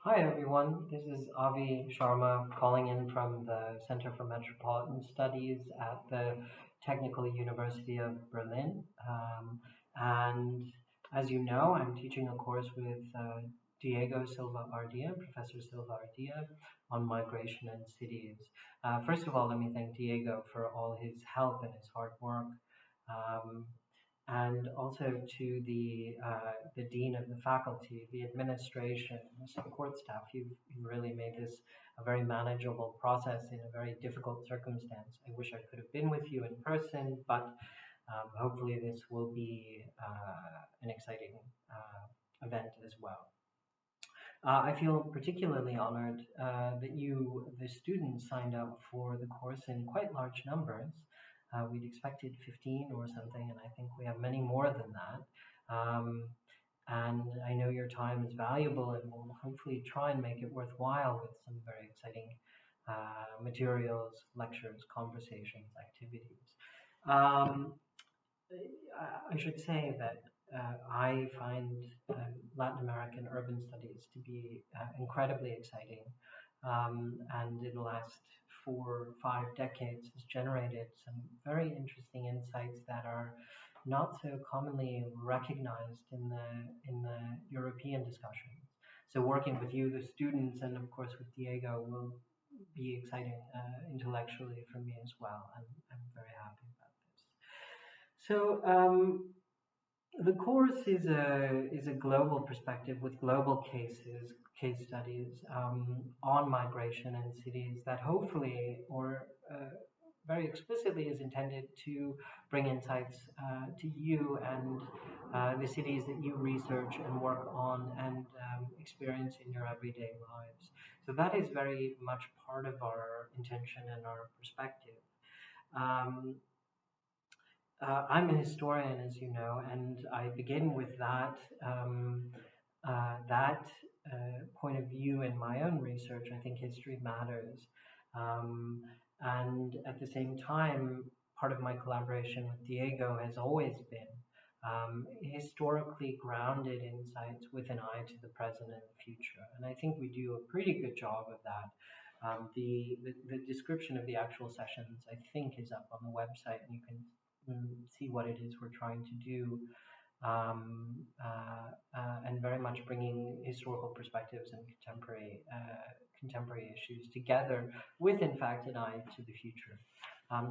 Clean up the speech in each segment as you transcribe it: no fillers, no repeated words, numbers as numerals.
Hi everyone, this is Avi Sharma calling in from the Center for Metropolitan Studies at the Technical University of Berlin. And as you know, I'm teaching a course with Diego Silva Ardea, Professor Silva Ardea, on migration and cities. First of all, let me thank Diego for all his help and his hard work. Um, and also to the dean of the faculty, the administration, the support staff. You've really made this a very manageable process in a very difficult circumstance. I wish I could have been with you in person, but hopefully this will be an exciting event as well. I feel particularly honored that you, the students, signed up for the course in quite large numbers. We'd expected 15 or something, and I think we have many more than that. And I know your time is valuable, and we'll hopefully try and make it worthwhile with some very exciting materials, lectures, conversations, activities. Um, I should say that I find Latin American urban studies to be incredibly exciting, and in the last 4 or 5 decades has generated some very interesting insights that are not so commonly recognized in the European discussions. So working with you, the students, and of course with Diego, will be exciting intellectually for me as well. I'm very happy about this. So the course is a global perspective with global case studies on migration and cities that hopefully or very explicitly is intended to bring insights to you and the cities that you research and work on and experience in your everyday lives. So that is very much part of our intention and our perspective. Um, I'm a historian, as you know, and I begin with that point of view in my own research. I think history matters, um, and at the same time, part of my collaboration with Diego has always been historically grounded insights with an eye to the present and the future. And I think we do a pretty good job of that. The description of the actual sessions, I think, is up on the website, and you can see what it is we're trying to do, and very much bringing historical perspectives and contemporary issues together with, in fact, an eye to the future.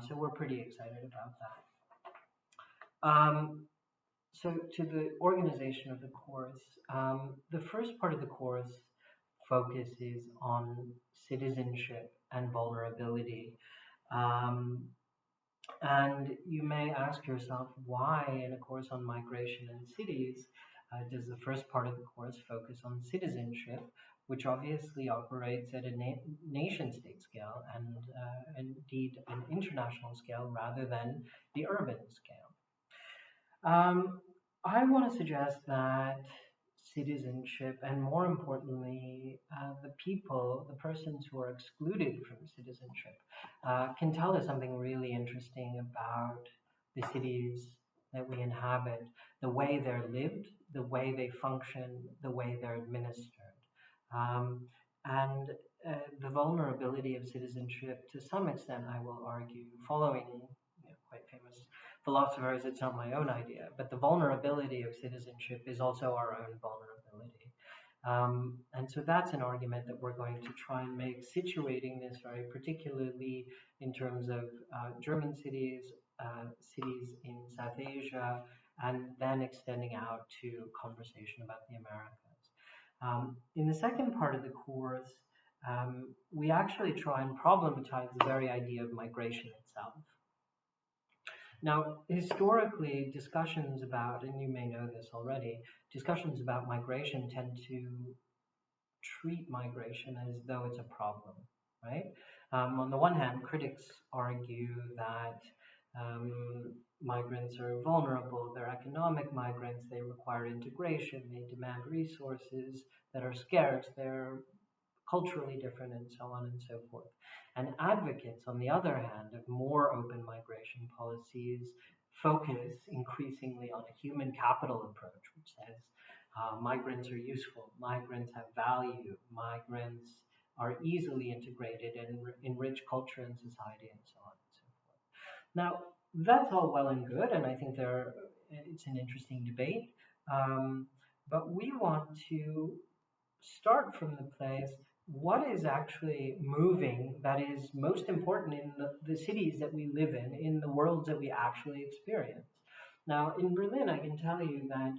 So we're pretty excited about that. So to the organization of the course, the first part of the course focuses on citizenship and vulnerability. Um, and you may ask yourself why, in a course on migration and cities, does the first part of the course focus on citizenship, which obviously operates at a nation state scale and indeed an international scale rather than the urban scale? I want to suggest that citizenship, and more importantly, the people, the persons who are excluded from citizenship, can tell us something really interesting about the cities that we inhabit, the way they're lived, the way they function, the way they're administered. Um, and the vulnerability of citizenship, to some extent, I will argue, following quite famous philosophers, it's not my own idea, but the vulnerability of citizenship is also our own vulnerability. And so that's an argument that we're going to try and make, situating this very particularly in terms of German cities, cities in South Asia, and then extending out to conversation about the Americas. In the second part of the course, we actually try and problematize the very idea of migration itself. Now, historically, discussions about, and you may know this already, discussions about migration tend to treat migration as though it's a problem, right? On the one hand, critics argue that migrants are vulnerable, they're economic migrants, they require integration, they demand resources that are scarce, they're culturally different, and so on and so forth. And advocates, on the other hand, of more open migration policies focus increasingly on a human capital approach, which says Migrants are useful, migrants have value, migrants are easily integrated and enrich culture and society and so on and so forth. Now, that's all well and good, and I think it's an interesting debate. But we want to start from the place what is actually moving that is most important in the cities that we live in the worlds that we actually experience. Now, in Berlin, I can tell you that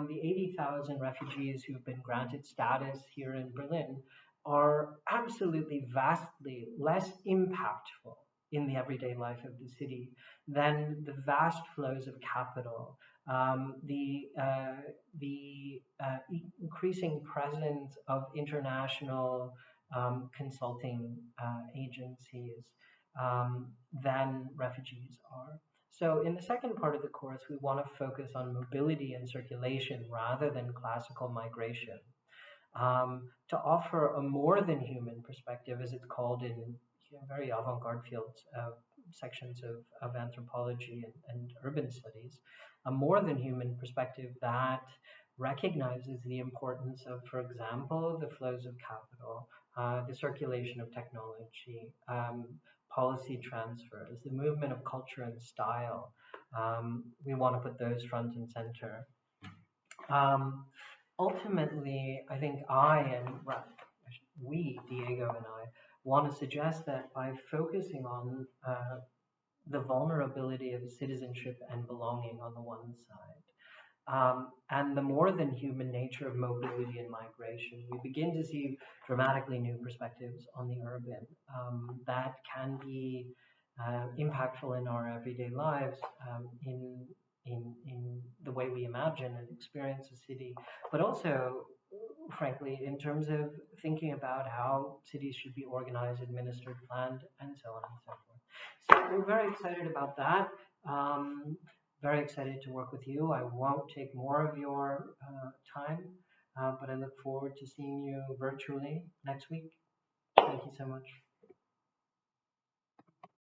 the 80,000 refugees who've been granted status here in Berlin are absolutely vastly less impactful in the everyday life of the city than the vast flows of capital, increasing presence of international consulting agencies than refugees are. So in the second part of the course, we want to focus on mobility and circulation rather than classical migration, to offer a more than human perspective, as it's called in very avant-garde fields, sections of anthropology and urban studies, a more than human perspective that recognizes the importance of, for example, the flows of capital, the circulation of technology, policy transfers, the movement of culture and style. We want to put those front and center. Ultimately, I think we, Diego and I, want to suggest that by focusing on the vulnerability of citizenship and belonging on the one side, and the more than human nature of mobility and migration, we begin to see dramatically new perspectives on the urban that can be impactful in our everyday lives, in the way we imagine and experience a city, but also, frankly, in terms of thinking about how cities should be organized, administered, planned, and so on and so forth. So we're very excited about that. Very excited to work with you. I won't take more of your time, but I look forward to seeing you virtually next week. Thank you so much.